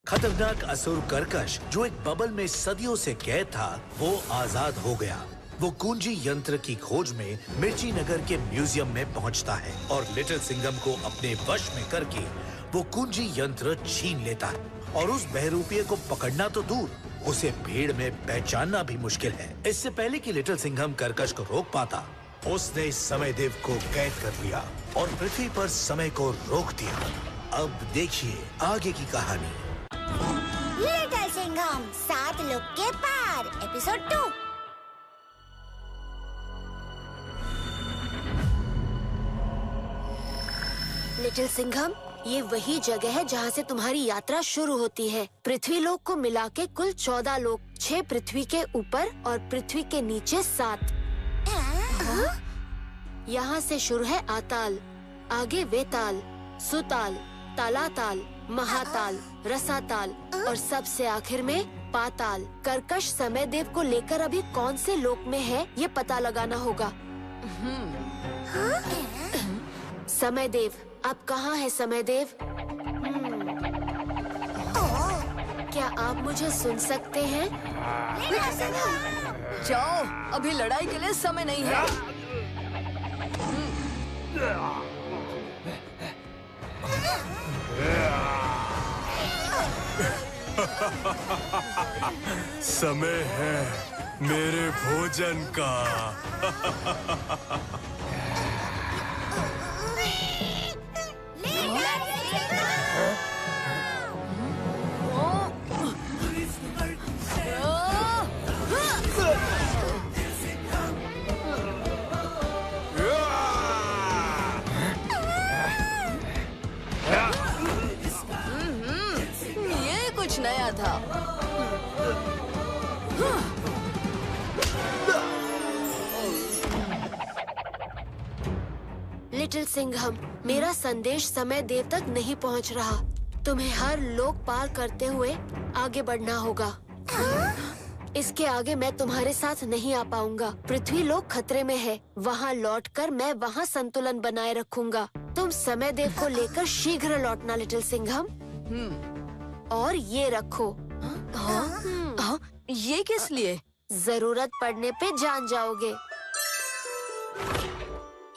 खतरनाक असुर कर्कश जो एक बबल में सदियों से कैद था, वो आजाद हो गया। वो कुंजी यंत्र की खोज में मिर्ची नगर के म्यूजियम में पहुंचता है और लिटिल सिंघम को अपने वश में करके वो कुंजी यंत्र छीन लेता है। और उस बहरूपिये को पकड़ना तो दूर, उसे भीड़ में पहचानना भी मुश्किल है। इससे पहले कि लिटिल सिंघम कर्कश को रोक पाता, उसने समय देव को कैद कर लिया और पृथ्वी पर समय को रोक दिया। अब देखिए आगे की कहानी। लिटिल सिंघम 7 लोग के पार एपिसोड 2। लिटिल सिंघम, ये वही जगह है जहाँ से तुम्हारी यात्रा शुरू होती है। पृथ्वी लोक को मिला के कुल 14 लोक, 6 पृथ्वी के ऊपर और पृथ्वी के नीचे 7। यहाँ से शुरू है आताल, आगे वेताल, सुताल, तालाताल, महाताल, रसाताल और सबसे आखिर में पाताल। कर्कश समय देव को लेकर अभी कौन से लोक में है, ये पता लगाना होगा। समय देव, आप कहाँ है समय देव? क्या आप मुझे सुन सकते हैं? जाओ, अभी लड़ाई के लिए समय नहीं है। समय है मेरे भोजन का। ये कुछ नया था। लिटिल सिंघम, मेरा संदेश समय देव तक नहीं पहुंच रहा। तुम्हें हर लोक पार करते हुए आगे बढ़ना होगा। इसके आगे मैं तुम्हारे साथ नहीं आ पाऊंगा। पृथ्वी लोक खतरे में है। वहाँ लौटकर मैं वहाँ संतुलन बनाए रखूंगा। तुम समय देव को लेकर शीघ्र लौटना लिटिल सिंघम। और ये रखो। ये किस लिए? जरूरत पड़ने पे जान जाओगे।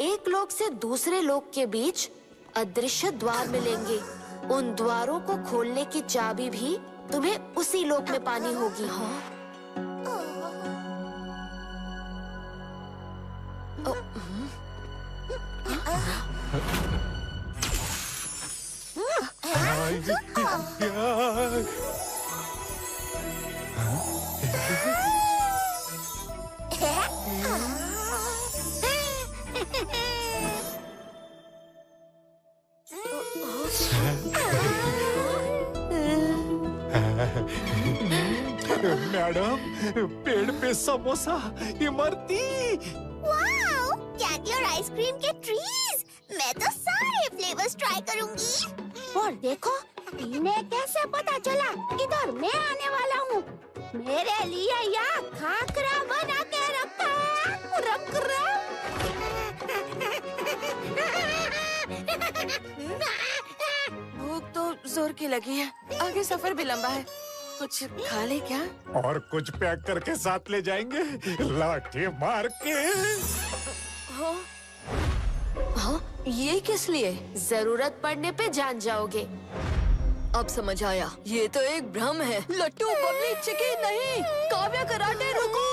एक लोक से दूसरे लोक के बीच अदृश्य द्वार मिलेंगे। उन द्वारों को खोलने की चाबी भी तुम्हें उसी लोक में पानी होगी। मैडम, पेड़ पे समोसा, इमरती। वाओ, कैंडी और आइसक्रीम के ट्रीज। मैं तो सारे फ्लेवर्स ट्राई करूंगी। और देखो, इन्हें कैसे पता चला इधर मैं आने वाला हूँ। मेरे लिए यहाँ खाकरा बना के रखा। भूख तो जोर की लगी है। आगे सफर भी लंबा है। कुछ खा ले क्या? और कुछ पैक करके साथ ले जाएंगे, लाठी मार के। हाँ, ये किस लिए? जरूरत पड़ने पे जान जाओगे। अब समझ आया, ये तो एक भ्रम है। लट्टू, बबली, चिकी नहीं। काव्या, कराटे, रुको।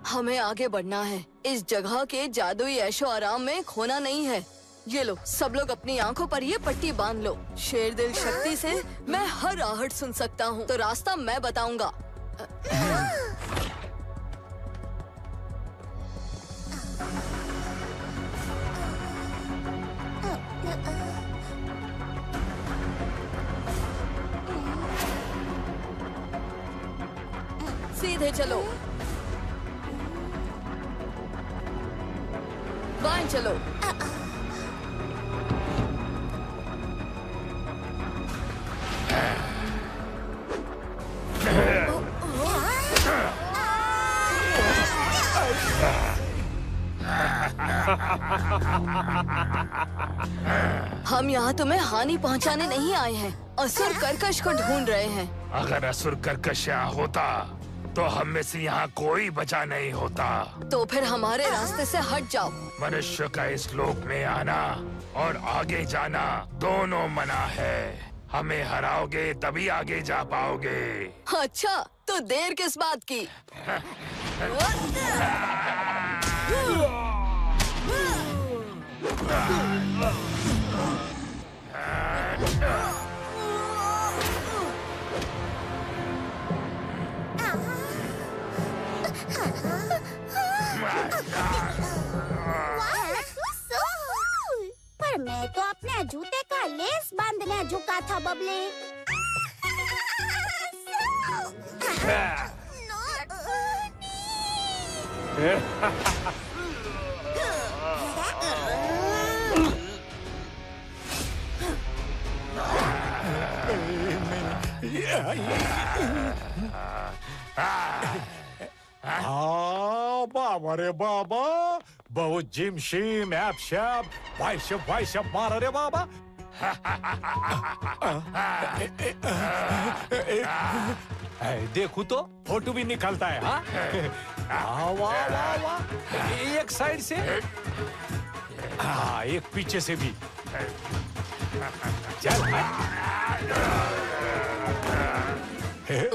हमें आगे बढ़ना है। इस जगह के जादुई ऐशो आराम में खोना नहीं है। ये लो, सब लोग अपनी आंखों पर ये पट्टी बांध लो। शेर दिल शक्ति से मैं हर आहट सुन सकता हूँ, तो रास्ता मैं बताऊंगा। सीधे चलो, बाएं चलो। हम यहाँ तुम्हें हानि पहुँचाने नहीं आए हैं, असुर कर्कश को ढूंढ रहे हैं। अगर असुर कर्कश यहाँ होता तो हम में से यहाँ कोई बचा नहीं होता। तो फिर हमारे रास्ते से हट जाओ। मनुष्य का इस लोक में आना और आगे जाना दोनों मना है। हमें हराओगे तभी आगे जा पाओगे। अच्छा, तो देर किस बात की? पर मैं तो अपने जूते का लेस बांधने झुका था बबली। बाबा रे बाबा, बहुत जिम शिम ऐप शैप बाइशप मार रे बाबा। देखू तो फोटो भी निकलता है। हाँ वाह वाह वाह, एक साइड से हाँ, एक पीछे से भी। चल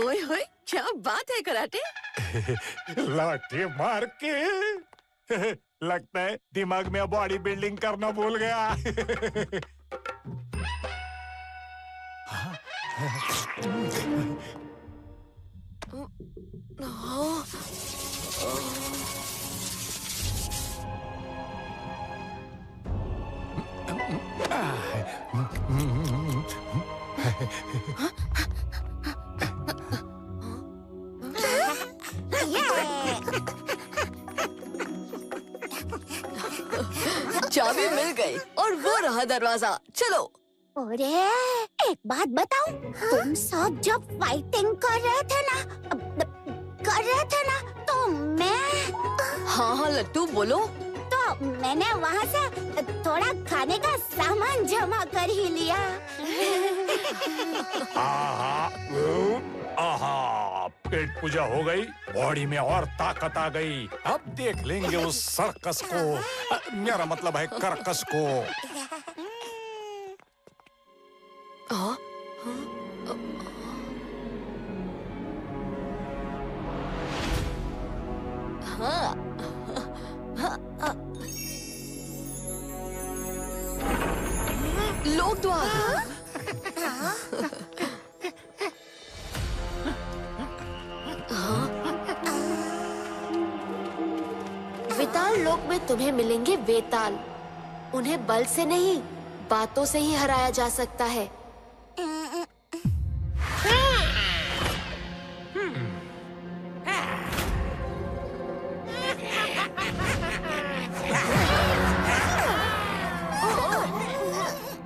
ओए होए, क्या बात है कराटे। लाठी मार के लगता है दिमाग में बॉडी बिल्डिंग करना भूल गया। चाबी मिल गई और वो रहा दरवाजा। चलो। अरे एक बात बताऊं, तुम सब जब फाइटिंग कर रहे थे ना तो मैं हाँ हाँ लट्टू बोलो। तो मैंने वहाँ से थोड़ा खाने का सामान जमा कर ही लिया। आहा, पेट पूजा हो गई, बॉडी में और ताकत आ गई। अब देख लेंगे उस सर्कस को, मेरा मतलब है कर्कस को। लोक द्वार। वेताल लोक में तुम्हें मिलेंगे वेताल। उन्हें बल से नहीं, बातों से ही हराया जा सकता है।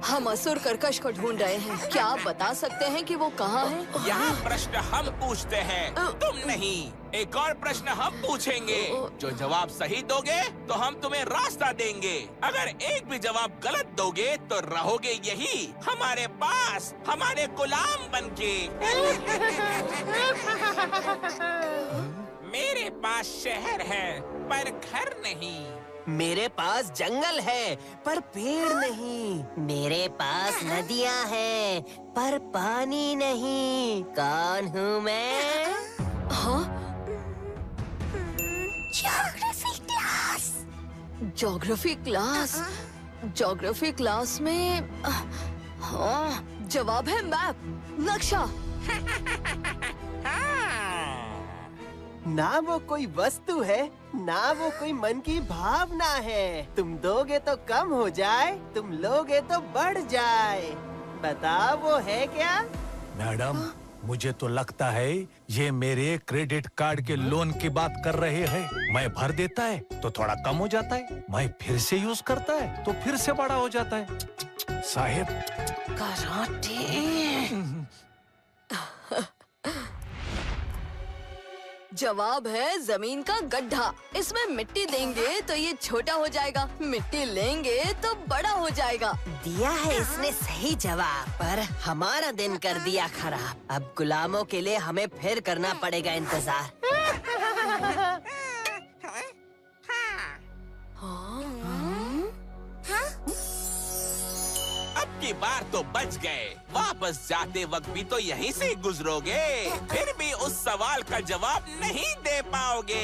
हम असुर कर्कश को ढूंढ रहे हैं। क्या आप बता सकते हैं कि वो कहाँ है? यहाँ प्रश्न हम पूछते हैं, तुम नहीं। एक और प्रश्न हम पूछेंगे, जो जवाब सही दोगे तो हम तुम्हें रास्ता देंगे। अगर एक भी जवाब गलत दोगे तो रहोगे यही हमारे पास, हमारे गुलाम बनके। मेरे पास शहर है पर घर नहीं। मेरे पास जंगल है पर पेड़ नहीं। मेरे पास नदियाँ हैं पर पानी नहीं। कौन हूँ मैं? हाँ? Geography class. Geography class. Geography class में हाँ, जवाब है मैप, नक्शा। ना वो कोई वस्तु है, ना वो कोई मन की भावना है। तुम दोगे तो कम हो जाए, तुम लोगे तो बढ़ जाए। बताओ वो है क्या? मैडम, मुझे तो लगता है ये मेरे क्रेडिट कार्ड के लोन की बात कर रहे हैं। मैं भर देता है तो थोड़ा कम हो जाता है, मैं फिर से यूज करता है तो फिर से बड़ा हो जाता है। साहेब, जवाब है जमीन का गड्ढा। इसमें मिट्टी देंगे तो ये छोटा हो जाएगा, मिट्टी लेंगे तो बड़ा हो जाएगा। दिया है इसने सही जवाब, पर हमारा दिन कर दिया खराब। अब गुलामों के लिए हमें फिर करना पड़ेगा इंतजार। अब की बार तो बच गए। वापस जाते वक्त भी तो यहीं से गुजरोगे, फिर भी उस सवाल का जवाब नहीं दे पाओगे।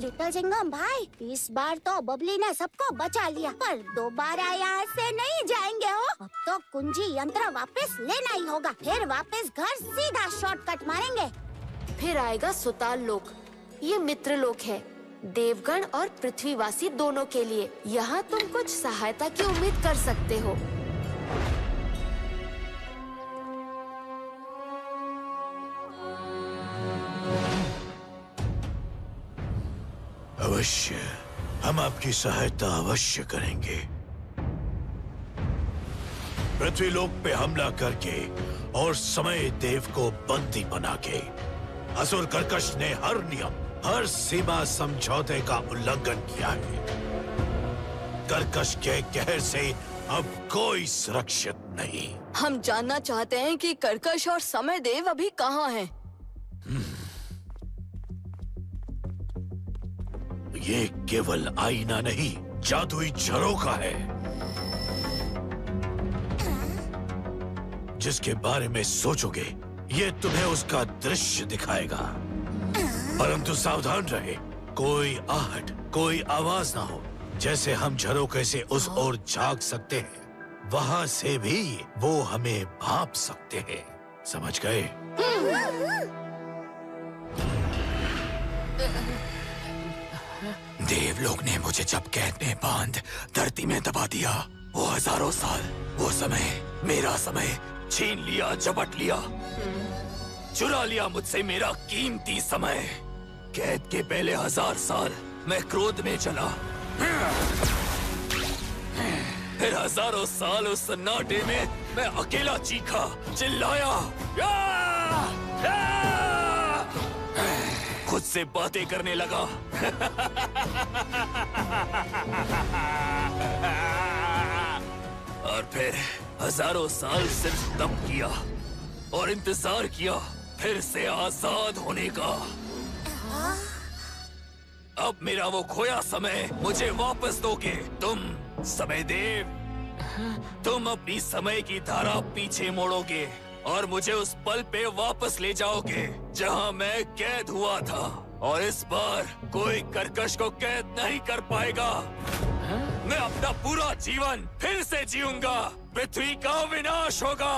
लिटिल सिंघम भाई, इस बार तो बबली ने सबको बचा लिया, पर दोबारा यहाँ से नहीं जाएंगे हो। अब तो कुंजी यंत्र वापस लेना ही होगा, फिर वापस घर सीधा शॉर्टकट मारेंगे। फिर आएगा सुताल लोक। ये मित्र लोक है, देवगण और पृथ्वीवासी दोनों के लिए। यहाँ तुम कुछ सहायता की उम्मीद कर सकते हो। अवश्य, हम आपकी सहायता अवश्य करेंगे। पृथ्वीलोक पे हमला करके और समय देव को बंदी बना के असुर कर्कश ने हर नियम, हर सीमा समझौते का उल्लंघन किया है। कर्कश के कहर से अब कोई सुरक्षित नहीं। हम जानना चाहते हैं कि कर्कश और समय देव अभी कहाँ हैं? ये केवल आईना नहीं, जादुई झरोखा है, जिसके बारे में सोचोगे ये तुम्हें उसका दृश्य दिखाएगा। परंतु सावधान रहे, कोई आहट, कोई आवाज ना हो। जैसे हम झरोखे से उस ओर झांक सकते हैं, वहां से भी वो हमें भांप सकते हैं। समझ गए? देवलोक ने मुझे जब कैद में बांध धरती में दबा दिया, वो हजारों साल, वो समय, मेरा समय छीन लिया, झपट लिया, चुरा लिया मुझसे मेरा कीमती समय। कैद के पहले 1000 साल मैं क्रोध में चला, फिर हजारों साल उस सन्नाटे में मैं अकेला चीखा, चिल्लाया, खुद से बातें करने लगा। और फिर हजारों साल सिर्फ तप किया और इंतजार किया फिर से आजाद होने का। अब मेरा वो खोया समय मुझे वापस दोगे तुम, समय देव। तुम अपनी समय की धारा पीछे मोड़ोगे और मुझे उस पल पे वापस ले जाओगे जहां मैं कैद हुआ था। और इस बार कोई कर्कश को कैद नहीं कर पाएगा। मैं अपना पूरा जीवन फिर से जीऊंगा। पृथ्वी का विनाश होगा,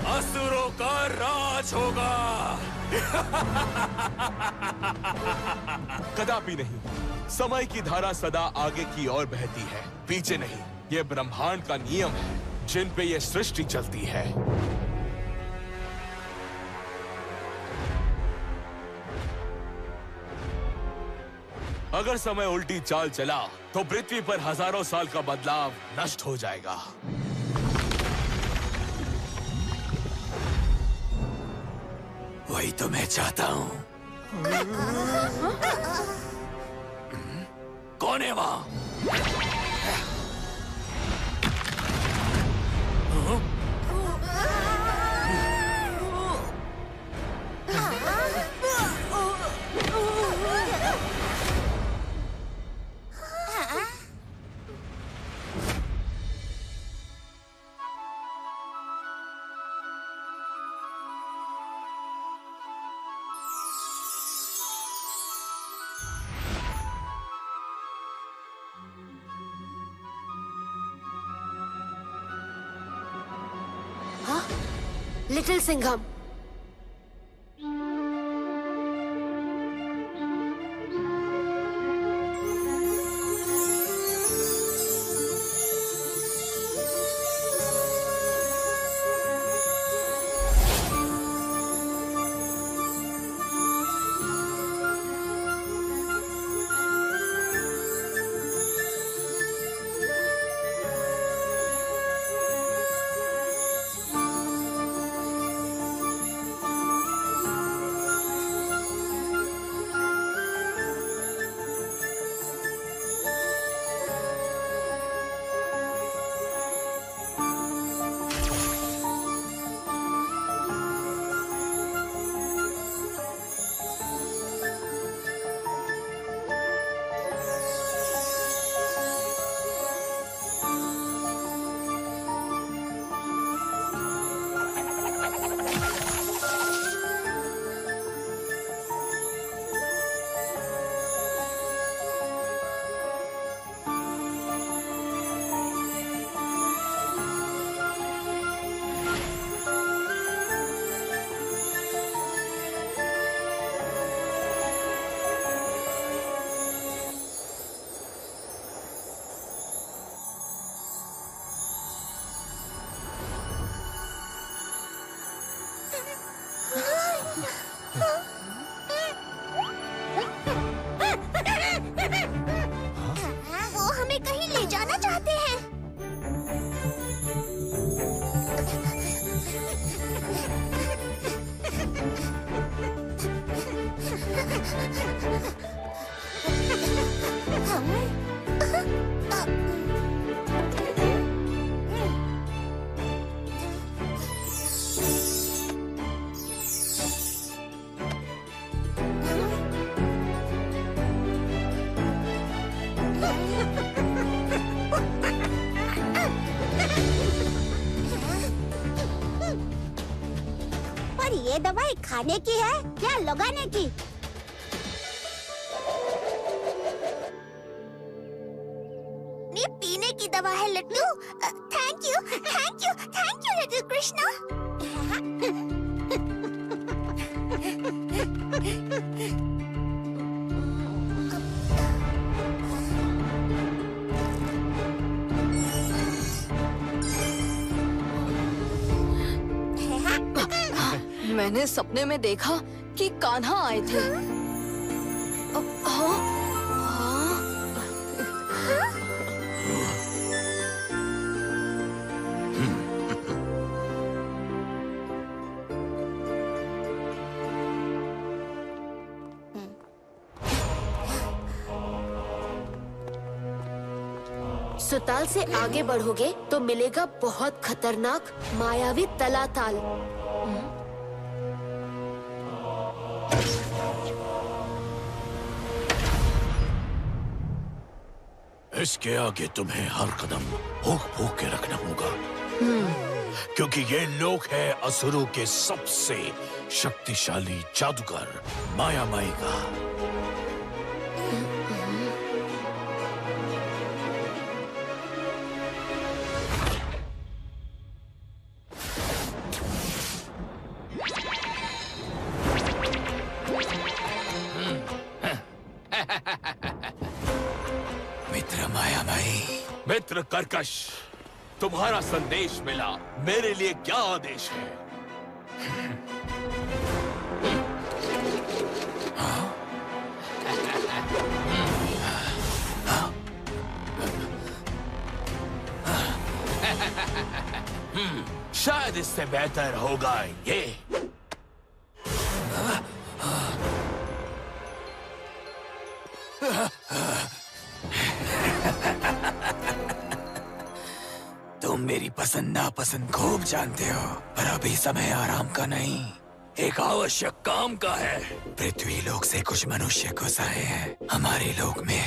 असुरों का राज होगा। कदापि नहीं। समय की धारा सदा आगे की ओर बहती है, पीछे नहीं। ये ब्रह्मांड का नियम है जिन पे ये सृष्टि चलती है। अगर समय उल्टी चाल चला तो पृथ्वी पर हजारों साल का बदलाव नष्ट हो जाएगा। वही तो मैं चाहता हूँ। कौन है वहाँ? लिटिल सिंघम, ये दवाई खाने की है या लगाने की? ये पीने की दवा है laddu. Thank you, thank you, thank you little Krishna. मैंने सपने में देखा कि कान्हा आए थे। हाँ? हाँ? सुताल से आगे बढ़ोगे तो मिलेगा बहुत खतरनाक मायावी तलाताल। इसके आगे तुम्हें हर कदम भूख भूख के रखना होगा, क्योंकि ये लोक है असुरों के सबसे शक्तिशाली जादूगर माया माई का। मित्र माया माई, मित्र कर्कश, तुम्हारा संदेश मिला। मेरे लिए क्या आदेश है? शायद इससे बेहतर होगा ये। तुम मेरी पसंद नापसंद खूब जानते हो, पर अभी समय आराम का नहीं, एक आवश्यक काम का है। पृथ्वी लोक से कुछ मनुष्य घुस आए हैं हमारे लोक में,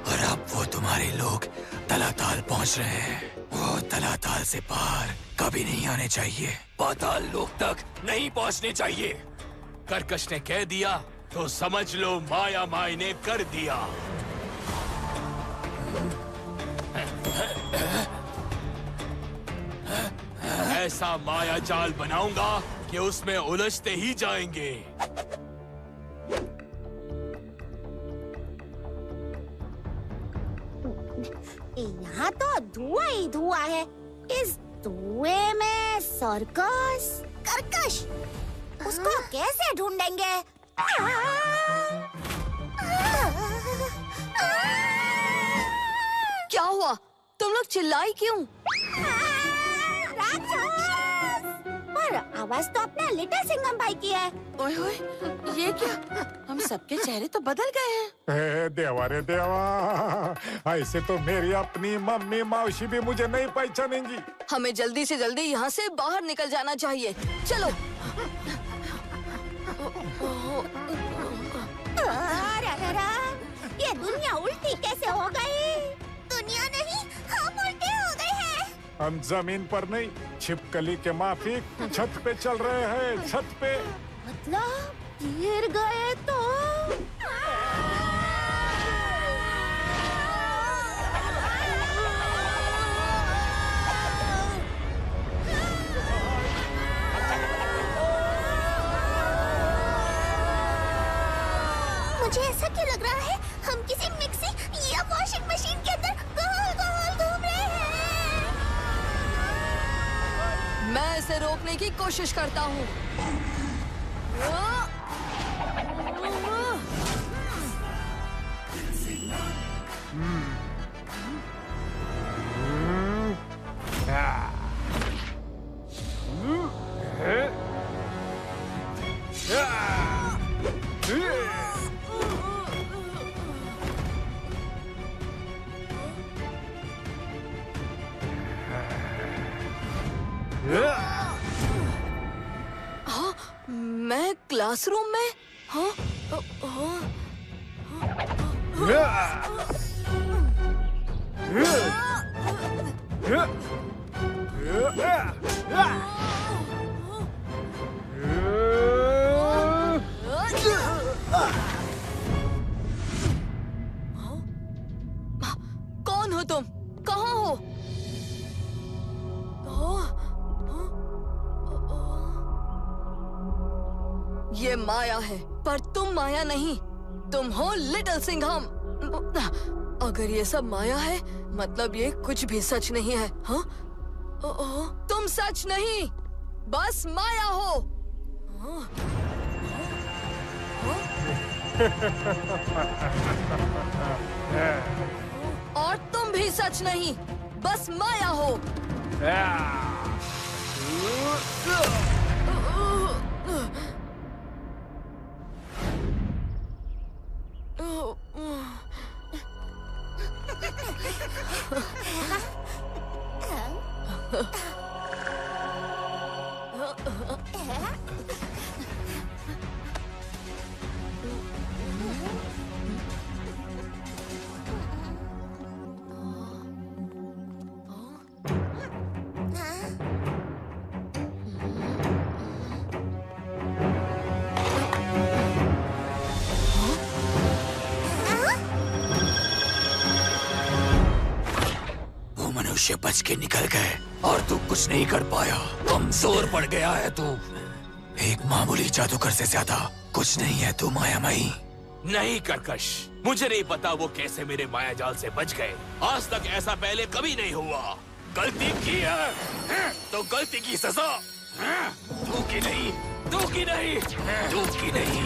और अब वो तुम्हारे लोग तलाताल पहुंच रहे हैं। वो तलाताल से पार कभी नहीं आने चाहिए, पाताल लोक तक नहीं पहुंचने चाहिए। कर्कश ने कह दिया तो समझ लो माया माई ने कर दिया। ऐसा माया जाल बनाऊंगा कि उसमें उलझते ही जाएंगे। यहाँ तो धुआं ही धुआं है। इस धुएं में सर्कस। कर्कश, उसको कैसे ढूंढेंगे? क्या हुआ? तुम लोग चिल्लाई क्यों? पर आवाज तो अपना लिटिल सिंघम भाई की है। ओए ओए, ये क्या? हम सबके चेहरे तो बदल गए हैं। देवा रे देवा, ऐसे तो मेरी अपनी मम्मी मौसी भी मुझे नहीं पहचानेंगी। हमें जल्दी से जल्दी यहाँ से बाहर निकल जाना चाहिए। चलो। ये दुनिया उल्टी कैसे हो गई? दुनिया नहीं, हम उल्टे हो गए हैं। हम जमीन पर नहीं, छिपकली के माफिक छत पे चल रहे हैं, छत पे। मतलब गिर गए तो? मुझे ऐसा क्यों लग रहा है हम किसी मिक्सी या वॉशिंग मशीन के अंदर गोल गोल घूम रहे हैं। मैं इसे रोकने की कोशिश करता हूँ। हाँ, मैं क्लासरूम में? हाँ, ये माया है, पर तुम माया नहीं, तुम हो लिटिल सिंघम। अगर ये सब माया है, मतलब ये कुछ भी सच नहीं है। हाँ? तुम सच नहीं, बस माया हो। और तुम भी सच नहीं, बस माया हो। मनुष्य बच के निकल गए और तू कुछ नहीं कर पाया। कमजोर पड़ गया है तू। एक मामूली जादूगर से ज्यादा कुछ नहीं है तू मायामयी। नहीं कर्कश, मुझे नहीं पता वो कैसे मेरे माया जाल से बच गए। आज तक ऐसा पहले कभी नहीं हुआ। गलती की है तो गलती की सजा। तू की नहीं, तू की नहीं, तू की नहीं।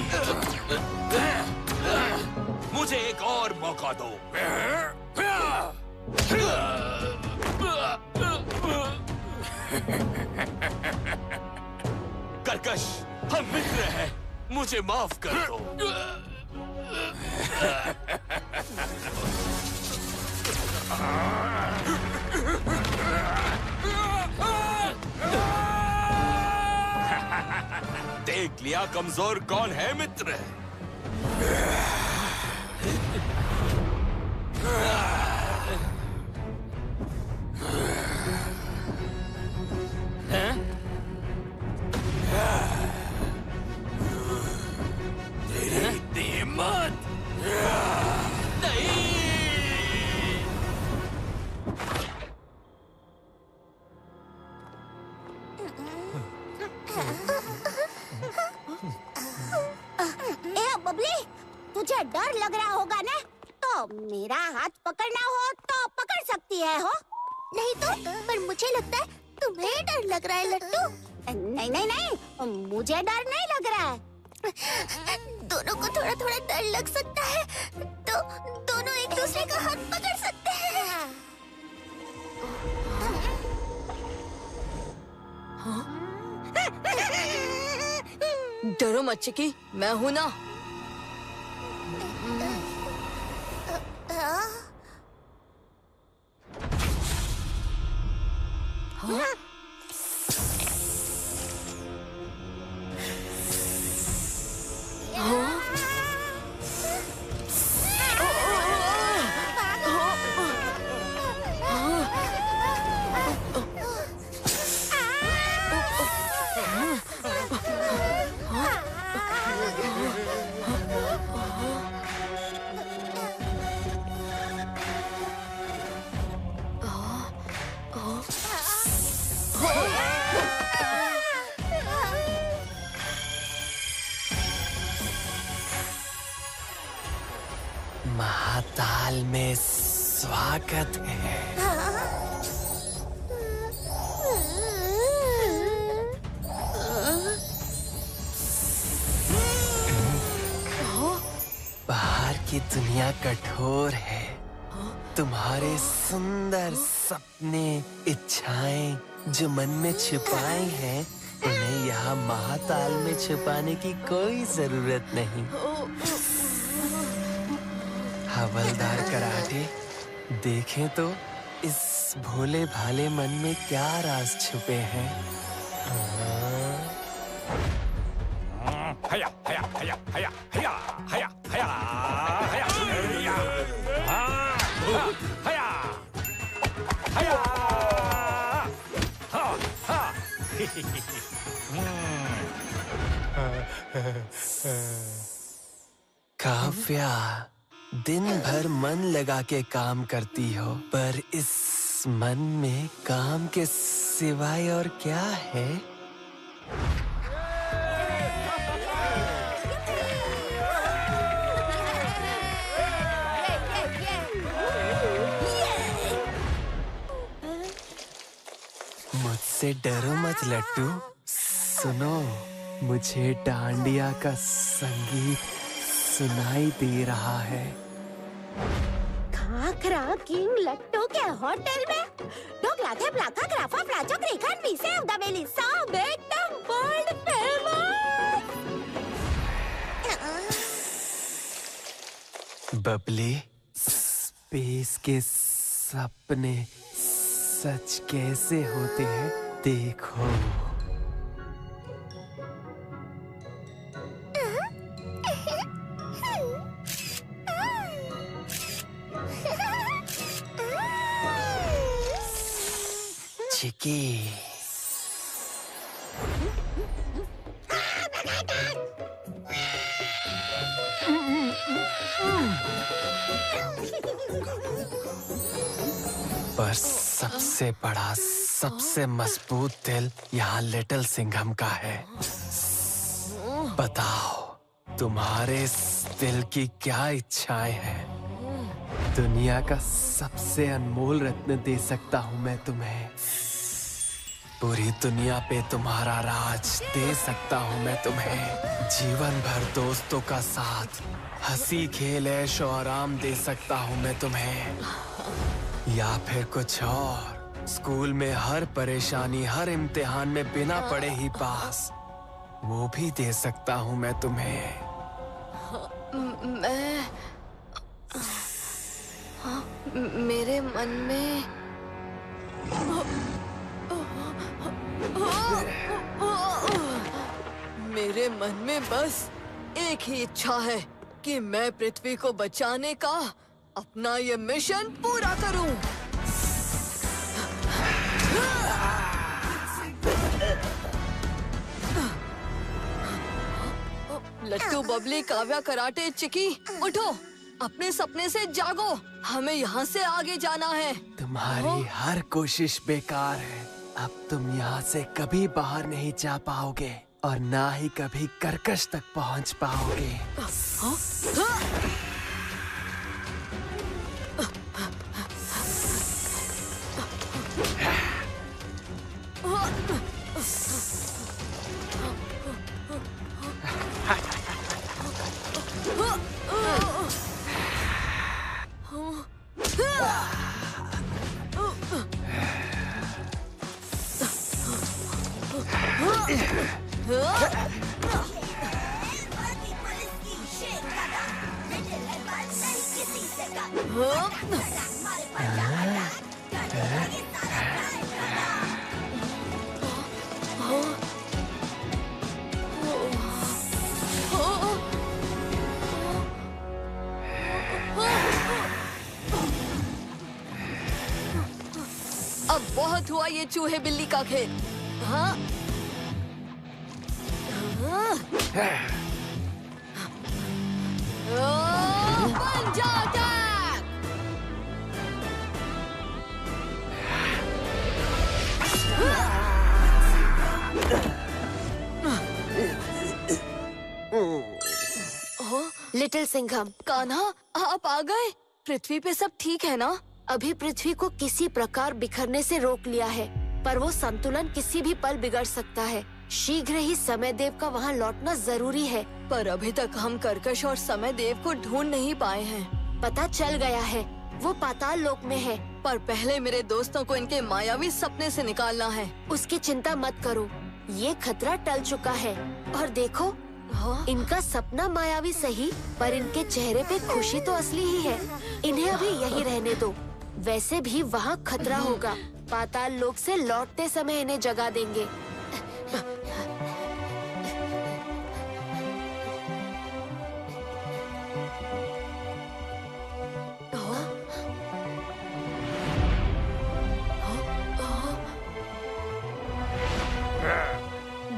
मुझे एक और मौका दो। कर्कश, हम मित्र हैं, मुझे माफ कर दो। देख लिया कमजोर कौन है मित्र। तुझे डर लग रहा होगा ना, तो मेरा हाथ पकड़ना हो तो पकड़ सकती है हो। नहीं तो, पर मुझे लगता है तुम्हें डर लग रहा है लट्टू। नहीं नहीं नहीं, मुझे डर नहीं लग रहा है। दोनों को थोड़ा थोड़ा डर लग सकता है, तो दोनों एक दूसरे का हाथ पकड़ सकते हैं। डरो मत चिकी, मैं हूं ना। महाताल में स्वागत है। बाहर की दुनिया कठोर है। तुम्हारे सुंदर सपने, इच्छाएं जो मन में छुपाए हैं, उन्हें यहाँ महाताल में छुपाने की कोई जरूरत नहीं। हवलदार कराटे, देखें तो इस भोले भाले मन में क्या राज छुपे हैं। हया हया हया हया हया हया हया हया हया हया काव्या, दिन भर मन लगा के काम करती हो, पर इस मन में काम के सिवाय और क्या है? मुझसे डरो मत लट्टू। सुनो, मुझे डांडिया का संगीत सुनाई दे रहा है। खाखरा किंग लट्टू के होटल में ढोकला थेपला खाखरा फाफड़ा चकरी खांडवी सेव दाबेली सब एकदम वर्ल्ड फेमस। बबली, स्पेस के सपने सच कैसे होते हैं देखो। चिकी, पर सबसे बड़ा, सबसे मजबूत दिल यहाँ लिटिल सिंघम का है। बताओ, तुम्हारे इस दिल की क्या इच्छाएं हैं? दुनिया का सबसे अनमोल रत्न दे सकता हूँ मैं तुम्हें। पूरी दुनिया पे तुम्हारा राज दे सकता हूँ मैं तुम्हें। जीवन भर दोस्तों का साथ, हंसी खेल ऐश और आराम दे सकता हूँ मैं तुम्हें। या फिर कुछ और, स्कूल में हर परेशानी, हर इम्तिहान में बिना पढ़े ही पास, वो भी दे सकता हूँ मैं तुम्हें। मेरे मन में बस एक ही इच्छा है कि मैं पृथ्वी को बचाने का अपना ये मिशन पूरा करूं। लट्टू, बबली, काव्या, कराटे, चिकी, उठो, अपने सपने से जागो। हमें यहाँ से आगे जाना है। तुम्हारी हर कोशिश बेकार है। अब तुम यहाँ से कभी बाहर नहीं जा पाओगे और ना ही कभी कर्कश तक पहुँच पाओगे। अब बहुत हुआ ये चूहे बिल्ली का खेल। हाँ? पंजा अटैक! लिटिल सिंघम, कान्हा, आप आ गए? पृथ्वी पे सब ठीक है ना? अभी पृथ्वी को किसी प्रकार बिखरने से रोक लिया है, पर वो संतुलन किसी भी पल बिगड़ सकता है। शीघ्र ही समय देव का वहाँ लौटना जरूरी है। पर अभी तक हम कर्कश और समय देव को ढूंढ नहीं पाए हैं। पता चल गया है, वो पाताल लोक में है। पर पहले मेरे दोस्तों को इनके मायावी सपने से निकालना है। उसकी चिंता मत करो, ये खतरा टल चुका है। और देखो, इनका सपना मायावी सही, पर इनके चेहरे पे खुशी तो असली ही है। इन्हें अभी यहीं रहने दो। वैसे भी वहाँ खतरा होगा। पाताल लोक से लौटते समय इन्हें जगा देंगे।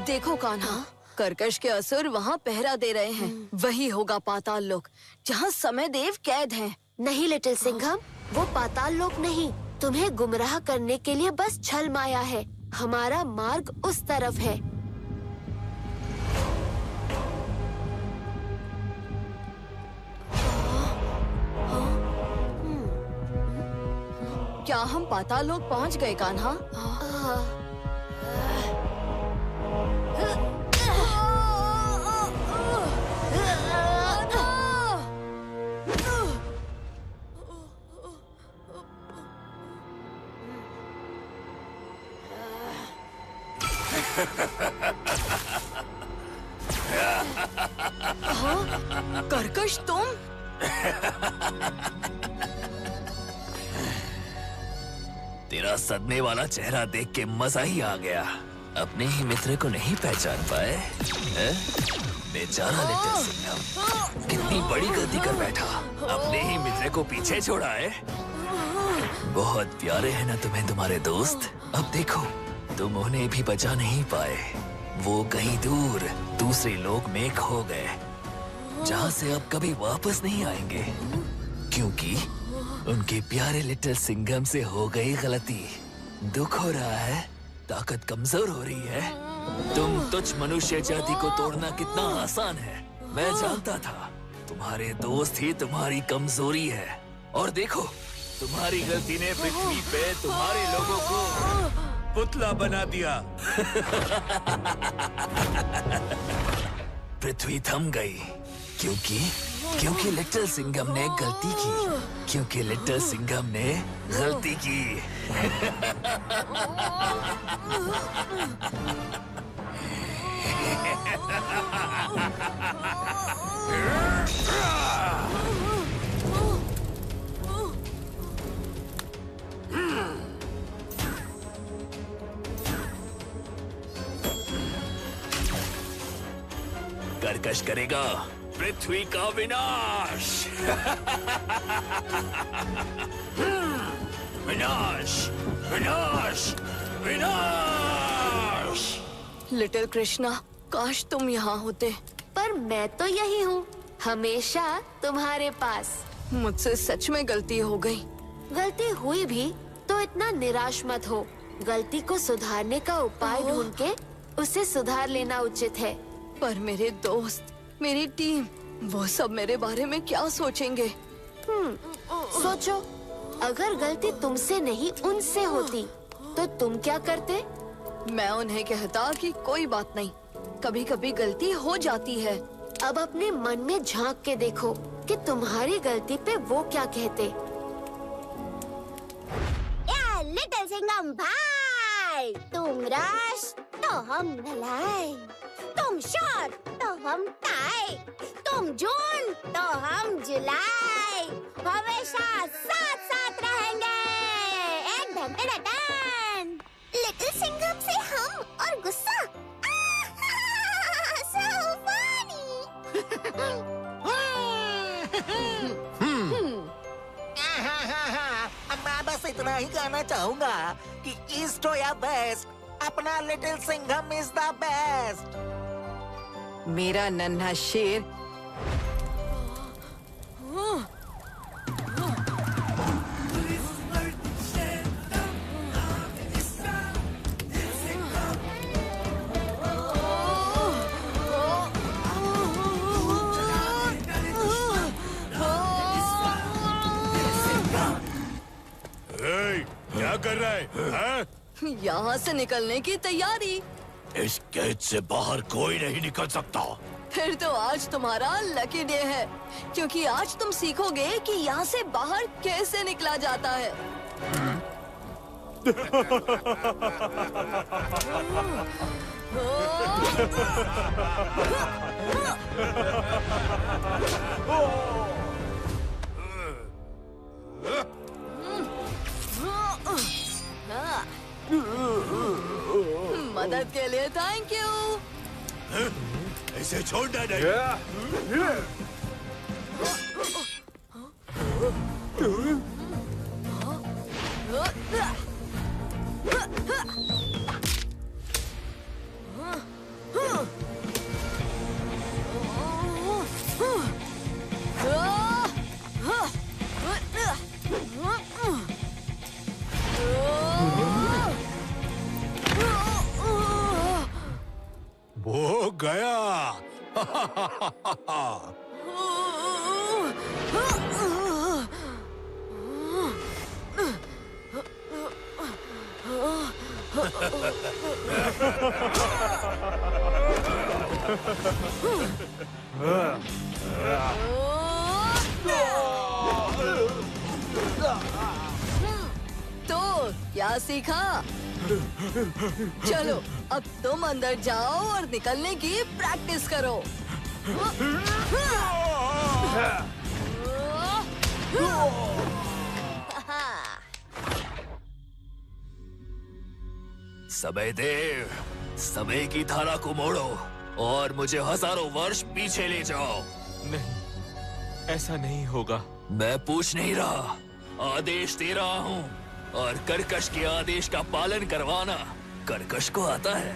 देखो कान्हा, कर्कश के असुर वहाँ पहरा दे रहे हैं। वही होगा पाताल लोक, जहाँ समय देव कैद हैं। नहीं लिटिल सिंघम, वो पाताल लोक नहीं। तुम्हें गुमराह करने के लिए बस छल माया है। हमारा मार्ग उस तरफ है। क्या हम पाताल लोक पहुँच गए कान्हा? कर्कश तुम? तेरा सदमे वाला चेहरा देख के मजा ही आ गया। अपने ही मित्र को नहीं पहचान पाए हैं? बेचारा लिटिल सिंघम, कितनी बड़ी गलती कर बैठा। अपने ही मित्र को पीछे छोड़ा है। बहुत प्यारे हैं ना तुम्हें तुम्हारे दोस्त। अब देखो, तुम उन्हें भी बचा नहीं पाए। वो कहीं दूर दूसरे लोक में खो गए, जहाँ से अब कभी वापस नहीं आएंगे, क्योंकि उनके प्यारे लिटिल सिंघम से हो गई गलती। दुख हो रहा है, ताकत कमजोर हो रही है। तुम तुच्छ मनुष्य जाति को तोड़ना कितना आसान है। मैं जानता था तुम्हारे दोस्त ही तुम्हारी कमजोरी है, और देखो, तुम्हारी गलती ने पृथ्वी पे तुम्हारे लोगों को पुतला बना दिया। पृथ्वी थम गई, क्योंकि लिटिल सिंघम ने गलती की। क्योंकि लिटिल सिंघम ने गलती की। कर्कश करेगा पृथ्वी का विनाश। विनाश, विनाश, विनाश। लिटिल कृष्णा, काश तुम यहाँ होते। पर मैं तो यही हूँ, हमेशा तुम्हारे पास। मुझसे सच में गलती हो गई। गलती हुई भी तो इतना निराश मत हो। गलती को सुधारने का उपाय ढूंढ के उसे सुधार लेना उचित है। पर मेरे दोस्त, मेरी टीम, वो सब मेरे बारे में क्या सोचेंगे? सोचो, अगर गलती तुमसे नहीं उनसे होती तो तुम क्या करते? मैं उन्हें कहता कि कोई बात नहीं, कभी कभी गलती हो जाती है। अब अपने मन में झांक के देखो कि तुम्हारी गलती पे वो क्या कहते। लिटिल सिंघम भाई, तुम रश तो हम नलाई, तुम शॉर्ट तो हम टाई, तुम जून तो हम जुलाई, हमेशा साथ साथ रहेंगे। एकदम टन। लिटिल सिंघम से हम और गुस्सा। So funny। मैं बस इतना ही कहना चाहूंगा कि ईस्ट हो या वेस्ट, अपना little Singham is the best. मेरा नन्हा शेर क्या कर रहा है? यहाँ से निकलने की तैयारी। इस गेट से बाहर कोई नहीं निकल सकता। फिर तो आज तुम्हारा लकी डे है, क्योंकि आज तुम सीखोगे कि यहाँ से बाहर कैसे निकला जाता है। मदद के लिए थैंक यू। इसे छोड़ना नहीं। वो गया। तो क्या सीखा? चलो अब तुम अंदर जाओ और निकलने की प्रैक्टिस करो। समय देव, समय की धारा को मोड़ो और मुझे हजारों वर्ष पीछे ले जाओ। नहीं, ऐसा नहीं होगा। मैं पूछ नहीं रहा, आदेश दे रहा हूँ, और कर्कश के आदेश का पालन करवाना कर्कश को आता है।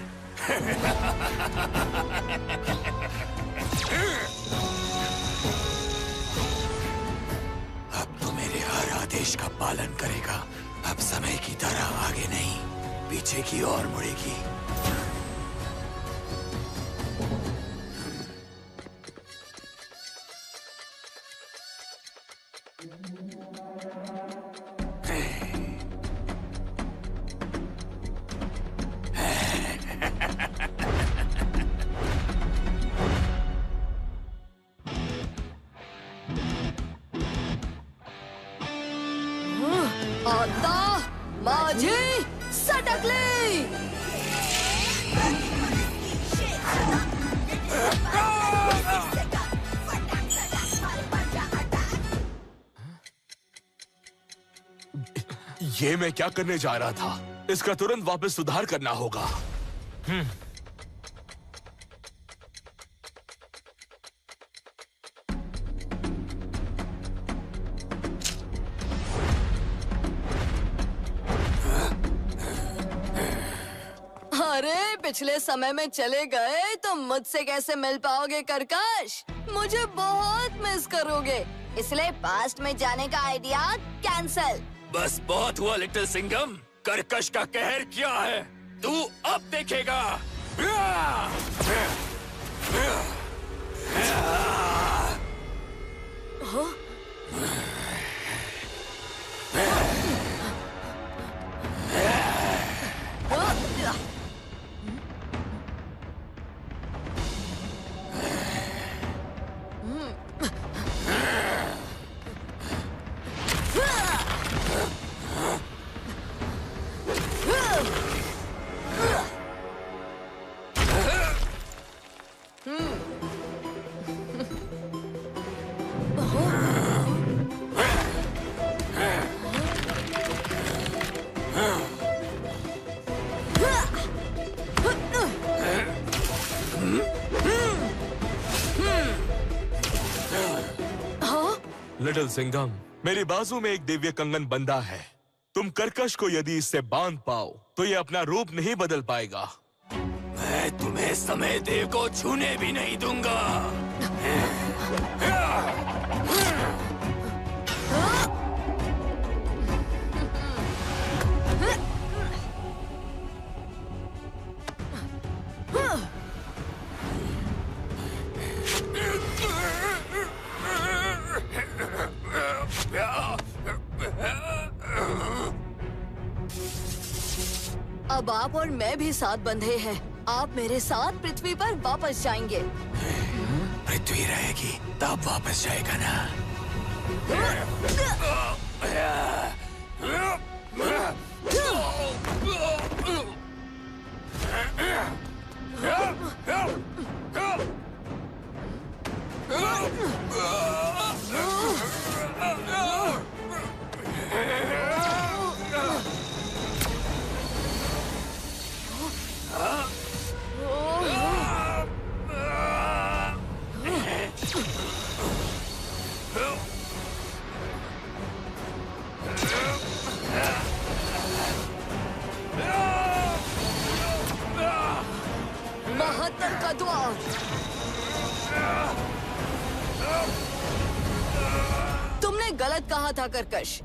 अब तो मेरे हर आदेश का पालन करेगा। अब समय की तरह आगे नहीं, पीछे की ओर मुड़ेगी। आता माझी सटकली। ये मैं क्या करने जा रहा था? इसका तुरंत वापस सुधार करना होगा। अरे पिछले समय में चले गए तो मुझसे कैसे मिल पाओगे कर्कश? मुझे बहुत मिस करोगे, इसलिए पास्ट में जाने का आइडिया कैंसल। बस बहुत हुआ लिटिल सिंघम, कर्कश का कहर क्या है तू अब देखेगा। लिटिल सिंघम, मेरी बाजू में एक दिव्य कंगन बंधा है। तुम कर्कश को यदि इससे बांध पाओ तो ये अपना रूप नहीं बदल पाएगा। मैं तुम्हें समय देव को छूने भी नहीं दूंगा। अब आप और मैं भी साथ बंधे हैं। आप मेरे साथ पृथ्वी पर वापस जाएंगे। पृथ्वी रहेगी तब वापस जाएगा ना। महात्म का द्वार। तुमने गलत कहा था कर्कश।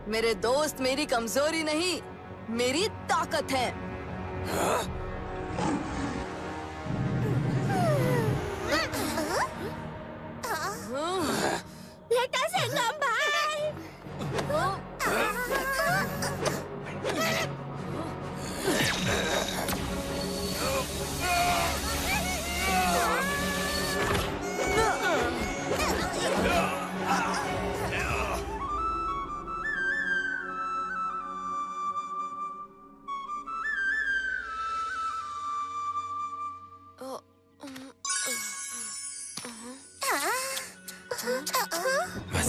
मेरे दोस्त मेरी कमजोरी नहीं, मेरी ताकत है। लिटिल सिंघम भाई।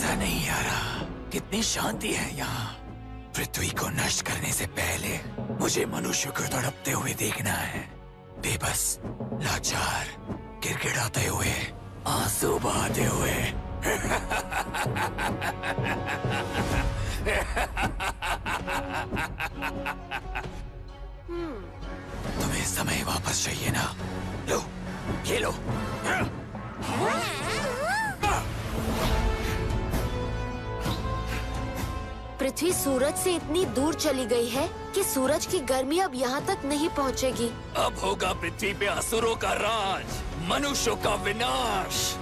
मजा नहीं आ रहा। कितनी शांति है यहाँ। पृथ्वी को नष्ट करने से पहले मुझे मनुष्य को तड़पते हुए देखना है। बेबस, लाचार, गिड़गिड़ाते हुए, आंसू बहाते हुए। तुम्हें समय वापस चाहिए ना? लो, ये लो। पृथ्वी सूरज से इतनी दूर चली गई है कि सूरज की गर्मी अब यहाँ तक नहीं पहुँचेगी। अब होगा पृथ्वी पे असुरों का राज, मनुष्यों का विनाश।